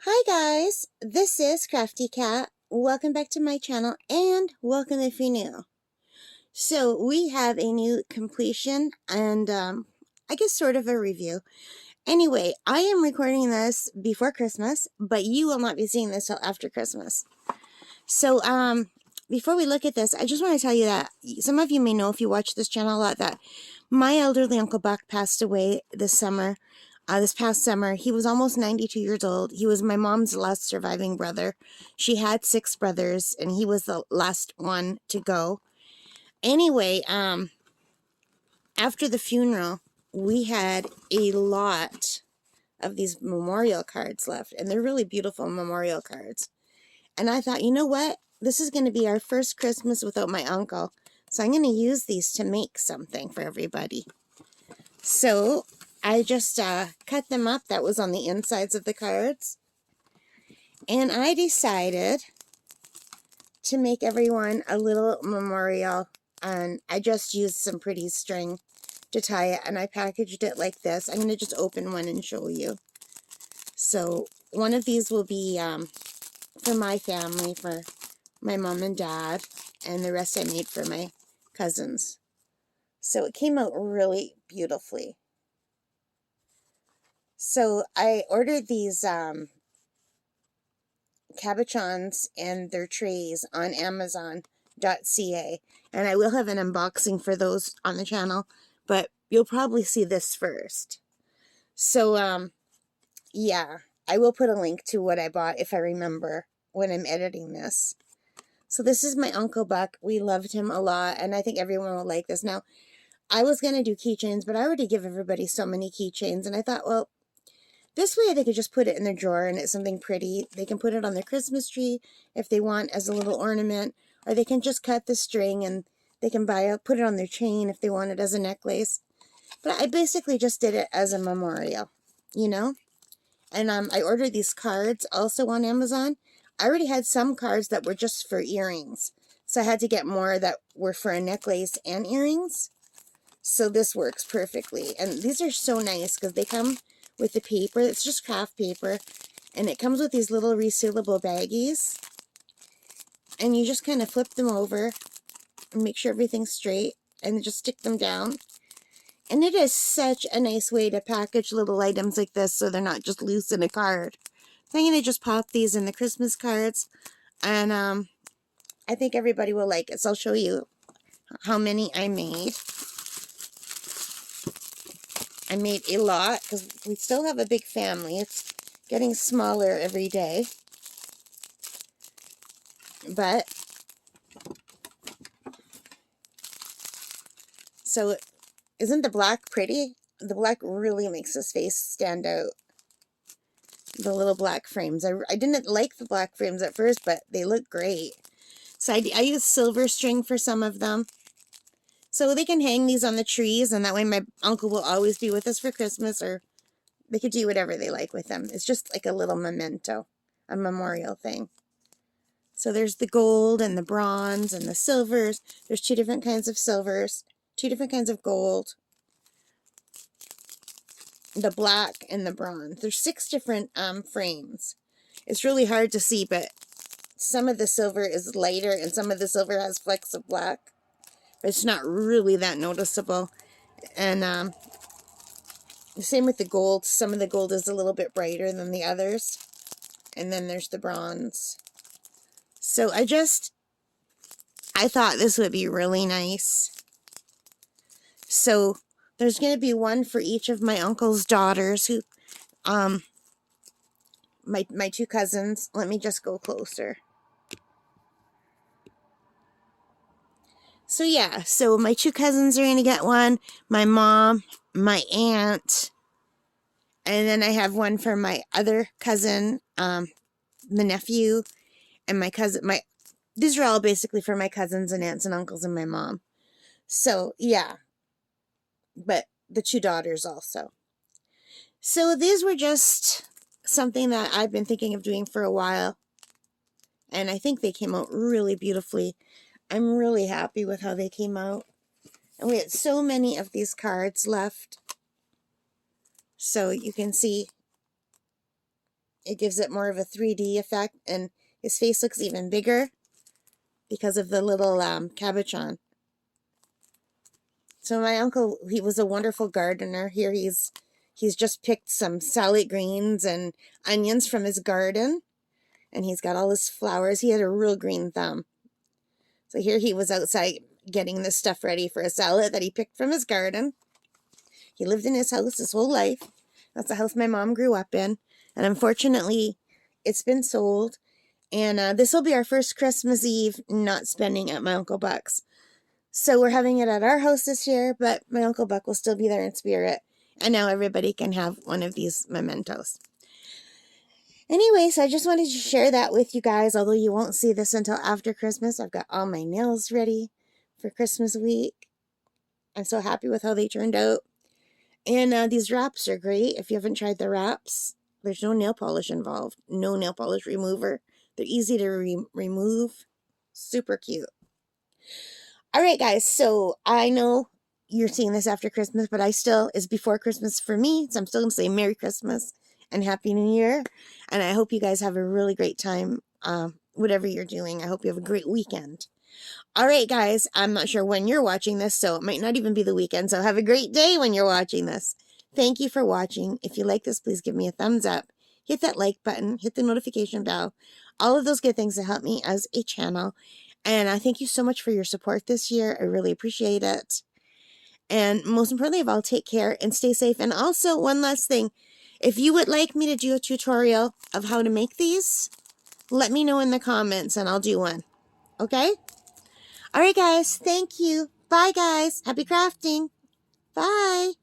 Hi guys, this is Crafty Cat. Welcome back to my channel and welcome if you're new. So we have a new completion and I guess sort of a review. Anyway, I am recording this before Christmas, but you will not be seeing this till after Christmas. So before we look at this, I just want to tell you that some of you may know if you watch this channel a lot that my elderly Uncle Buck passed away this summer. This past summer, he was almost 92 years old. He was my mom's last surviving brother. She had 6 brothers, and he was the last one to go. Anyway, after the funeral, we had a lot of these memorial cards left, and they're really beautiful memorial cards. And I thought, you know what? This is going to be our first Christmas without my uncle, so I'm going to use these to make something for everybody. So I just cut them up. That was on the insides of the cards. And I decided to make everyone a little memorial. And I just used some pretty string to tie it. And I packaged it like this. I'm going to just open one and show you. So one of these will be for my family, for my mom and dad. And the rest I made for my cousins. So it came out really beautifully. So I ordered these cabochons and their trays on Amazon.ca, and I will have an unboxing for those on the channel, but you'll probably see this first. So yeah, I will put a link to what I bought if I remember when I'm editing this. So this is my Uncle Buck. We loved him a lot, and I think everyone will like this. Now, I was going to do keychains, but I already give everybody so many keychains, and I thought, well, this way they could just put it in their drawer and it's something pretty. They can put it on their Christmas tree if they want as a little ornament, or they can just cut the string and they can put it on their chain if they want it as a necklace. But I basically just did it as a memorial, you know? And I ordered these cards also on Amazon. I already had some cards that were just for earrings, so I had to get more that were for a necklace and earrings. So this works perfectly. And these are so nice because they come with the paper. It's just craft paper. And it comes with these little resealable baggies. And you just kind of flip them over and make sure everything's straight. And just stick them down. And it is such a nice way to package little items like this so they're not just loose in a card. So I'm going to just pop these in the Christmas cards. And I think everybody will like it. So I'll show you how many I made. I made a lot because we still have a big family. It's getting smaller every day. But, so isn't the black pretty? The black really makes his face stand out. The little black frames. I didn't like the black frames at first, but they look great. So I used silver string for some of them. So they can hang these on the trees, and that way my uncle will always be with us for Christmas, or they could do whatever they like with them. It's just like a little memento, a memorial thing. So there's the gold and the bronze and the silvers. There's 2 different kinds of silvers, 2 different kinds of gold, the black and the bronze. There's 6 different frames. It's really hard to see, but some of the silver is lighter and some of the silver has flecks of black. But it's not really that noticeable. And the same with the gold. Some of the gold is a little bit brighter than the others. And then there's the bronze. So I thought this would be really nice. So there's going to be one for each of my uncle's daughters, who, my 2 cousins. Let me just go closer. So yeah, so my 2 cousins are going to get one. My mom, my aunt, and then I have one for my other cousin, the nephew, and my cousin. These are all basically for my cousins and aunts and uncles and my mom. So yeah, but the 2 daughters also. So these were just something that I've been thinking of doing for a while. And I think they came out really beautifully. I'm really happy with how they came out. And we had so many of these cards left. So you can see It gives it more of a 3D effect, and his face looks even bigger because of the little cabochon. So my uncle, he was a wonderful gardener. Here he's just picked some salad greens and onions from his garden, and he's got all his flowers. He had a real green thumb. So here he was outside getting this stuff ready for a salad that he picked from his garden. He lived in his house his whole life. That's the house my mom grew up in. And unfortunately, it's been sold. And this will be our first Christmas Eve not spending at my Uncle Buck's. So we're having it at our house this year, but my Uncle Buck will still be there in spirit. And now everybody can have one of these mementos. Anyways, I just wanted to share that with you guys, although you won't see this until after Christmas. I've got all my nails ready for Christmas week. I'm so happy with how they turned out. And these wraps are great. If you haven't tried the wraps, there's no nail polish involved. No nail polish remover. They're easy to remove. Super cute. All right, guys. So I know you're seeing this after Christmas, but it's before Christmas for me. So I'm still going to say Merry Christmas and Happy New Year. And I hope you guys have a really great time, whatever you're doing. I hope you have a great weekend. All right, guys, I'm not sure when you're watching this, so it might not even be the weekend. So have a great day when you're watching this. Thank you for watching. If you like this, please give me a thumbs up. Hit that like button. Hit the notification bell. All of those good things to help me as a channel. And I thank you so much for your support this year. I really appreciate it. And most importantly of all, take care and stay safe. And also, one last thing. If you would like me to do a tutorial of how to make these, let me know in the comments and I'll do one. Okay? All right, guys. Thank you. Bye, guys. Happy crafting. Bye.